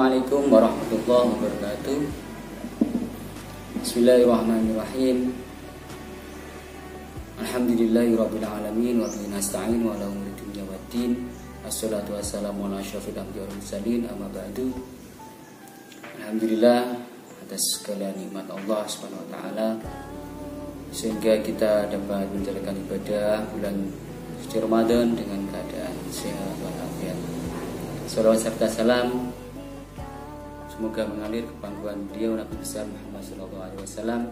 Assalamualaikum warahmatullahi wabarakatuh. Bismillahirrahmanirrahim. Alhamdulillahirabbil alamin wa bihi nasta'in wa ala umuri dunya waddin. Assalatu wassalamu ala asyrofil anbiya'i wal mursalin, amma ba'du. Alhamdulillah atas segala nikmat Allah Subhanahu wa taala sehingga kita dapat menjalankan ibadah bulan suci Ramadan dengan keadaan sehat walafiat. Salawat serta salam semoga mengalir ke pangkuan beliau Nabi besar Muhammad SAW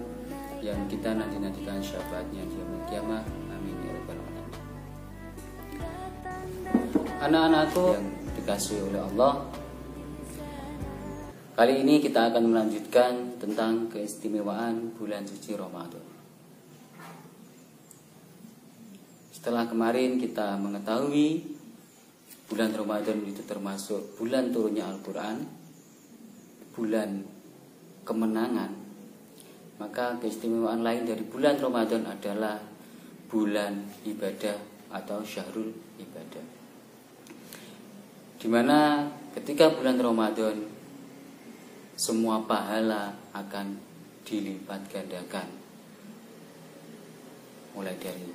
yang kita nanti-nantikan syafaatnya di yaumul qiyamah. Amin ya rabbal alamin. Anak-anakku yang dikasihi oleh Allah, kali ini kita akan melanjutkan tentang keistimewaan bulan suci Ramadan. Setelah kemarin kita mengetahui bulan Ramadan itu termasuk bulan turunnya Al-Quran, bulan kemenangan, maka keistimewaan lain dari bulan Ramadan adalah bulan ibadah atau syahrul ibadah, dimana ketika bulan Ramadan semua pahala akan dilipat gandakan mulai dari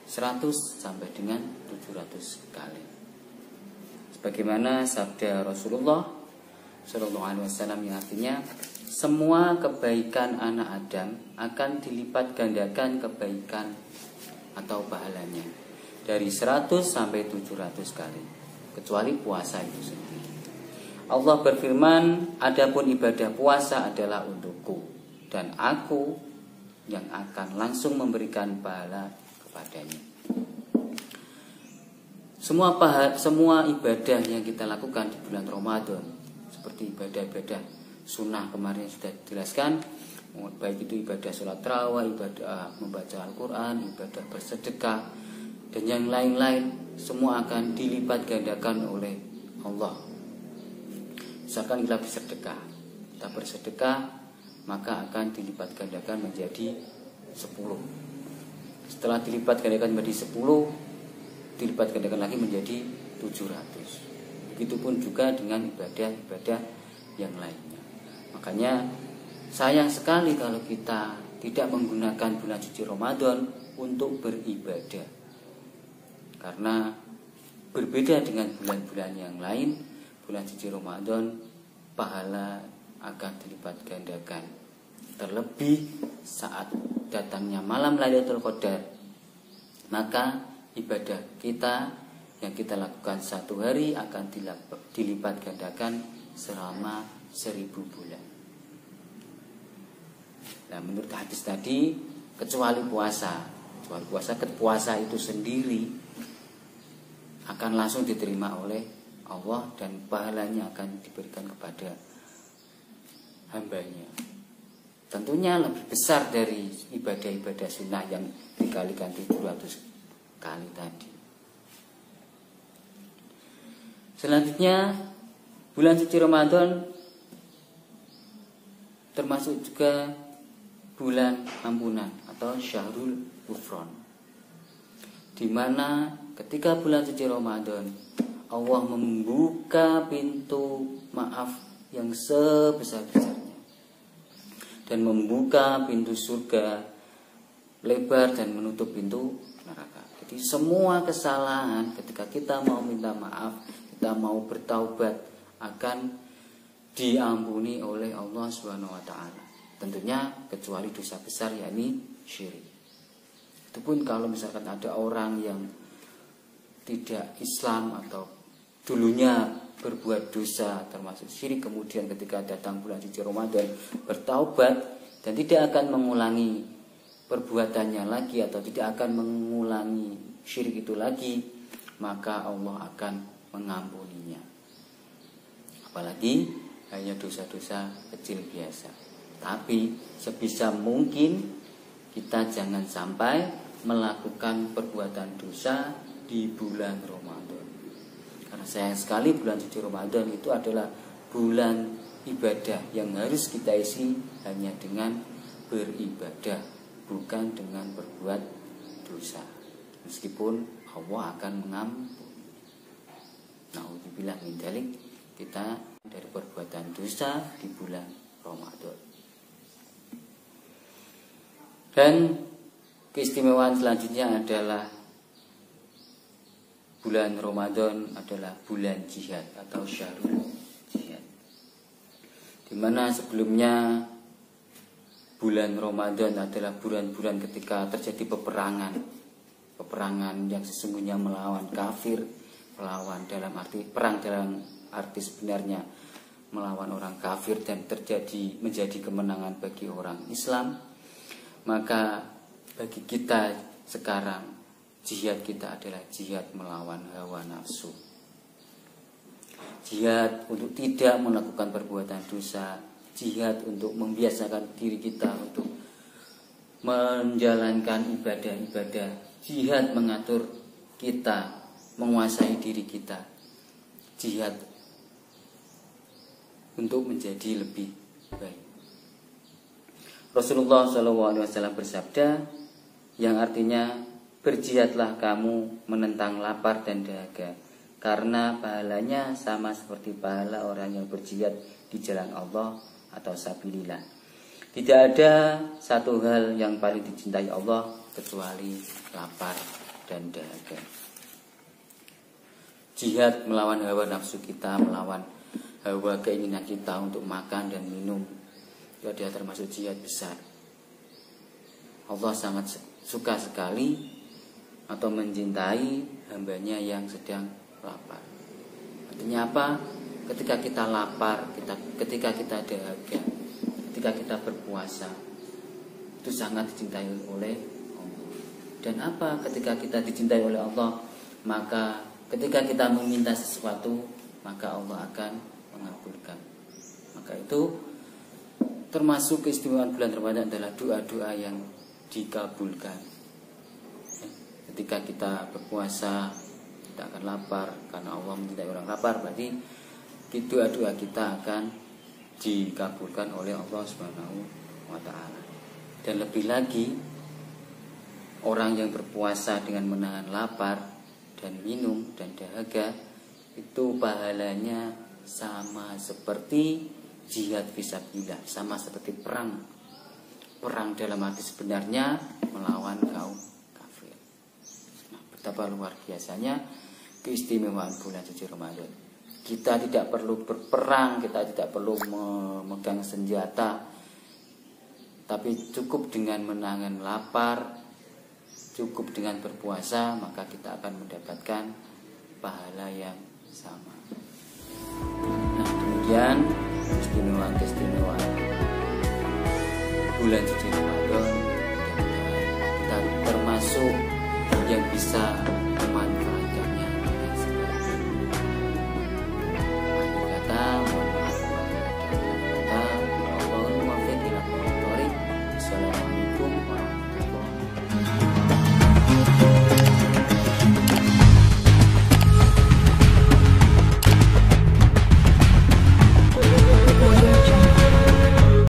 100 sampai dengan 700 kali, sebagaimana sabda Rasulullah Sallallahu Alaihi Wasallam yang artinya semua kebaikan anak Adam akan dilipat gandakan kebaikan atau pahalanya dari 100 sampai 700 kali, kecuali puasa itu sendiri. Allah berfirman, adapun ibadah puasa adalah untukku dan aku yang akan langsung memberikan pahala kepadanya. Semua ibadah yang kita lakukan di bulan Ramadan, seperti ibadah-ibadah sunnah kemarin sudah dijelaskan, baik itu ibadah sholat tarawih, ibadah membaca Al-Quran, ibadah bersedekah, dan yang lain-lain, semua akan dilipat gandakan oleh Allah. Misalkan kita bersedekah, maka akan dilipat gandakan menjadi 10. Setelah dilipat gandakan menjadi 10, dilipat gandakan lagi menjadi 700. Begitupun juga dengan ibadah-ibadah yang lainnya. Makanya sayang sekali kalau kita tidak menggunakan bulan suci Ramadan untuk beribadah. Karena berbeda dengan bulan-bulan yang lain, bulan suci Ramadan pahala akan dilipat gandakan. Terlebih saat datangnya malam Lailatul Qadar, maka ibadah kita yang kita lakukan satu hari akan dilipat gandakan selama 1000 bulan. Nah, menurut hadis tadi, kecuali puasa itu sendiri akan langsung diterima oleh Allah dan pahalanya akan diberikan kepada hambanya. Tentunya lebih besar dari ibadah-ibadah sunnah yang dikalikan 700 kali tadi. Selanjutnya, bulan suci Ramadan termasuk juga bulan ampunan atau syahrul ghufran, di mana ketika bulan suci Ramadan Allah membuka pintu maaf yang sebesar-besarnya dan membuka pintu surga lebar dan menutup pintu neraka. Jadi semua kesalahan ketika kita mau minta maaf, kita mau bertaubat, akan diampuni oleh Allah Subhanahu wa taala. Tentunya kecuali dosa besar, yakni syirik. Itu pun kalau misalkan ada orang yang tidak Islam atau dulunya berbuat dosa termasuk syirik, kemudian ketika datang bulan suci Ramadan bertaubat dan tidak akan mengulangi perbuatannya lagi atau tidak akan mengulangi syirik itu lagi, maka Allah akan mengampuninya. Apalagi hanya dosa-dosa kecil biasa. Tapi sebisa mungkin kita jangan sampai melakukan perbuatan dosa di bulan Ramadan. Karena sayang sekali bulan suci Ramadan itu adalah bulan ibadah yang harus kita isi hanya dengan beribadah, bukan dengan berbuat dosa. Meskipun Allah akan mengampuni. Na'udzubillah min dzalik, kita dari perbuatan dosa di bulan Ramadan. Dan keistimewaan selanjutnya adalah bulan Ramadan adalah bulan jihad atau syahrul jihad. Dimana sebelumnya bulan Ramadan adalah bulan-bulan ketika terjadi peperangan yang sesungguhnya melawan kafir, melawan dalam arti perang dalam arti sebenarnya melawan orang kafir dan menjadi kemenangan bagi orang Islam. Maka bagi kita sekarang jihad kita adalah jihad melawan hawa nafsu. Jihad untuk tidak melakukan perbuatan dosa, jihad untuk membiasakan diri kita untuk menjalankan ibadah-ibadah, jihad mengatur kita, menguasai diri kita, jihad untuk menjadi lebih baik. Rasulullah SAW bersabda yang artinya, berjihadlah kamu menentang lapar dan dahaga, karena pahalanya sama seperti pahala orang yang berjihad di jalan Allah atau sabilillah. Tidak ada satu hal yang paling dicintai Allah kecuali lapar dan dahaga. Jihad melawan hawa nafsu kita, melawan hawa keinginan kita untuk makan dan minum, itu adalah termasuk jihad besar. Allah sangat suka sekali atau mencintai hambanya yang sedang lapar. Artinya apa? Ketika kita lapar, ketika kita dahaga, ketika kita berpuasa, itu sangat dicintai oleh Allah. Dan apa? Ketika kita dicintai oleh Allah, maka ketika kita meminta sesuatu, maka Allah akan mengabulkan. Maka itu termasuk keistimewaan bulan Ramadan adalah doa-doa yang dikabulkan. Ketika kita berpuasa, kita akan lapar karena Allah mencintai orang lapar, berarti doa-doa kita akan dikabulkan oleh Allah Subhanahu wa taala. Dan lebih lagi, orang yang berpuasa dengan menahan lapar dan minum dan dahaga, itu pahalanya sama seperti jihad fisabilillah, sama seperti perang dalam arti sebenarnya melawan kaum kafir. Nah, betapa luar biasanya keistimewaan bulan suci Ramadan. Kita tidak perlu berperang, kita tidak perlu memegang senjata, tapi cukup dengan menahan lapar, cukup dengan berpuasa, maka kita akan mendapatkan pahala yang sama. Nah, demikian keistimewaan bulan suci Ramadan. Kita termasuk yang bisa